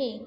1।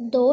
2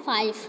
5,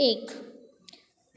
1।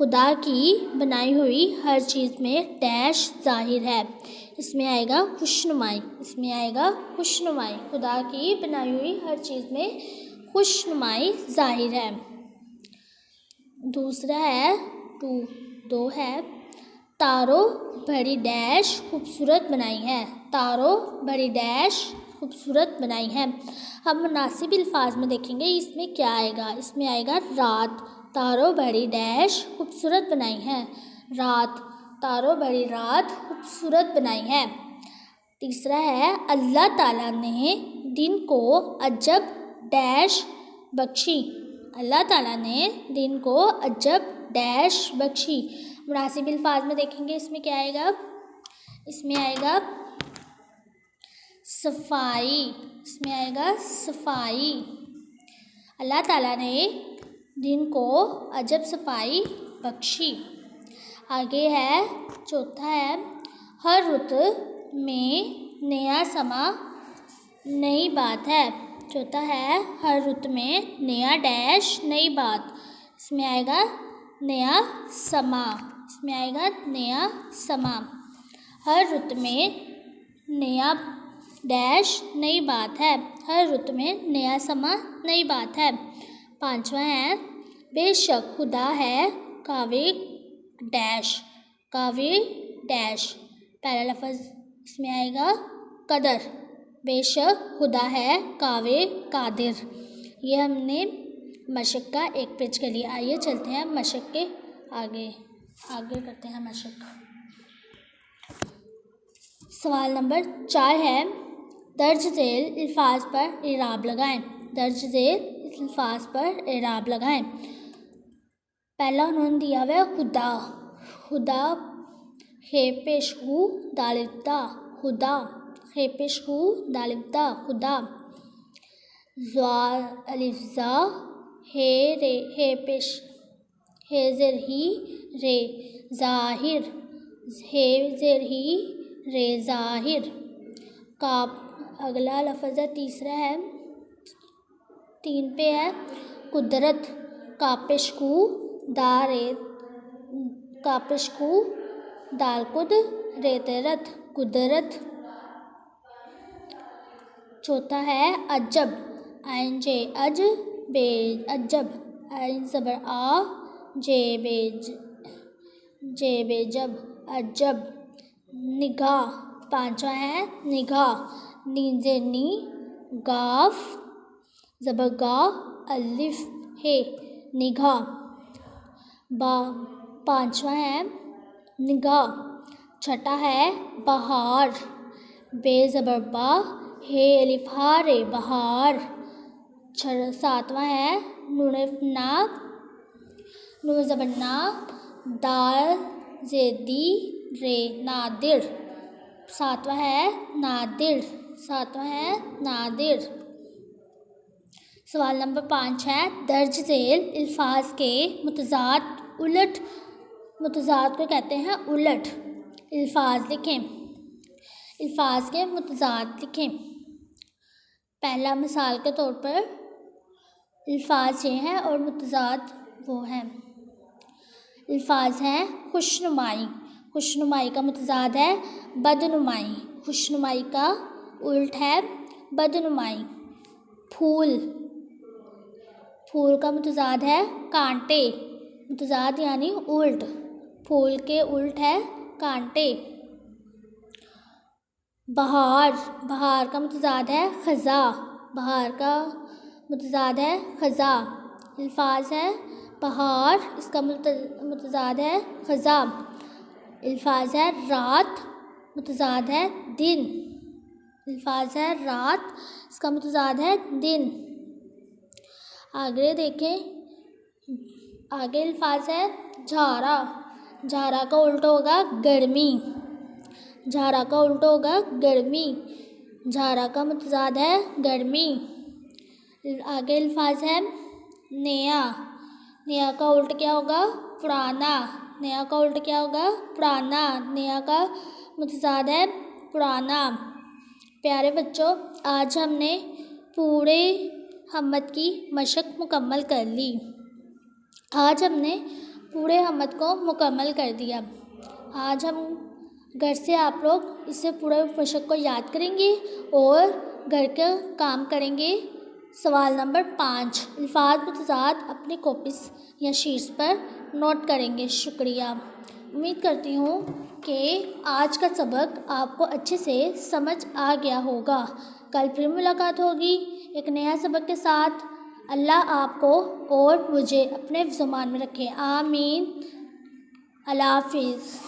خدا کی بنائی ہوئی ہر چیز میں ڈیش ظاہر ہے. اس میں آئے گا خوشنمائی. اس میں آئے گا خوشنمائی. خدا کی بنائی ہوئی ہر چیز میں خوشنمائی ظاہر ہے. دوسرا ہے دو ہے تاروں بھری ڈیش خوبصورت بنائی ہے. تاروں بھری ڈیش خوبصورت بنائی ہے. ہم مناسب الفاظ میں دیکھیں گے اس میں کیا آئے گا. اس میں آئے گا رات. تاروں بھری ڈیش خوبصورت بنائی ہے. رات. تاروں بھری رات خوبصورت بنائی ہے. تیسرا ہے اللہ تعالیٰ نے دن کو عجب ڈیش بخشی. اللہ تعالیٰ نے دن کو عجب ڈیش بخشی. مناسب الفاظ میں دیکھیں گے اس میں کیا آئے گا. اس میں آئے گا صفائی. اس میں آئے گا صفائی. اللہ تعالیٰ نے دن کو عجب صفائی بخشی. آگے ہے چوتھا ہے ہر رت میں نیا سما نئی بات ہے. چوتھا ہے ہر رت میں نیا ڈیش نئی بات. اس میں آئے گا نیا سما. اس میں آئے گا نیا سما. ہر رت میں نیا ڈیش نئی بات ہے. ہر رت میں نیا سما نئی بات ہے. پانچواں ہے بے شک خدا ہے کاوے ڈیش. کاوے ڈیش. پہلا لفظ اس میں آئے گا قدر. بے شک خدا ہے کاوے قادر. یہ ہم نے مشق کا ایک پیج کر لیا. آئیے چلتے ہیں مشق کے آگے کرتے ہیں مشق. سوال نمبر 4 ہے درج ذیل الفاظ پر اعراب لگائیں. درج ذیل الفاظ پر اعراب لگائیں. پہلا انہوں نے دیا ہوا ہے خدا. خدا خے پیش ہو دالبتا. خدا خے پیش ہو دالبتا. خدا. الف زا ہے رے ہے پیش ہے زر ہی رے ظاہر. ہے زر ہی رے ظاہر. کاف. اگلا لفظ ہے تیسرا ہے 3 پہ ہے قدرت. کاپش کو دارے کاپش کو دال قد ریترت. قدرت. چوتھا ہے عجب. عین جے اج بے عجب. عین زبر آ جے بے جب عجب. نگاہ. پانچواں ہے نگاہ. نین زیر نی گاف زبر گا الف ہے نگاہ. پانچواں ہے نگاہ. چھٹا ہے بہار. بے زبر با ہے الف ہا رے بہار. ساتواں ہے نون زبر نا دال زیدی رے نادر. ساتواں ہے نادر. ساتواں ہے نادر. سوال نمبر 5 ہے درج ذیل الفاظ کے متضاد الٹ. متضاد کو کہتے ہیں الٹ. الفاظ لکھیں. الفاظ کے متضاد لکھیں. پہلا مثال کے طور پر الفاظ یہ ہیں اور متضاد وہ ہیں. الفاظ ہیں خوشنمائی. خوشنمائی کا متضاد ہے بدنمائی. خوشنمائی کا الٹ ہے بدنمائی. پھول. پھول کا متضاد ہے کانٹے. متضاد یعنی الٹ. پھول کے الٹ ہے کانٹے. بہار. بہار کا متضاد ہے خزاں. بہار کا متضاد ہے خزاں. الفاظ ہے بہار. اس کا متضاد ہے خزاں. الفاظ ہے رات. متضاد ہے دن. الفاظ ہے رات. اس کا متضاد ہے دن. آگے دیکھیں. آگے الفاظ ہے جھارا. جھارا کا الٹ ہوگا گرمی. جھارا کا الٹ ہوگا گرمی. جھارا کا متضاد ہے گرمی. آگے الفاظ ہے نیا. نیا کا الٹ کیا ہوگا پرانا. نیا کا الٹ کیا ہوگا پرانا. نیا کا متضاد ہے پرانا. پیارے بچوں آج ہم نے پورے حمد کی مشق مکمل کر لی. آج ہم نے پورے ہمت کو مکمل کر دیا۔ آج ہم گھر سے آپ لوگ اسے پورے مشق کو یاد کریں گے اور گھر کا کام کریں گے۔ سوال نمبر 5، الفاظ متضاد اپنی کاپیز یا شیٹس پر نوٹ کریں گے۔ شکریہ۔ امید کرتی ہوں کہ آج کا سبق آپ کو اچھے سے سمجھ آ گیا ہوگا۔ کل پھر ملاقات ہوگی ایک نیا سبق کے ساتھ۔ اللہ آپ کو اور مجھے اپنے زمان میں رکھے، آمین۔ اللہ حافظ۔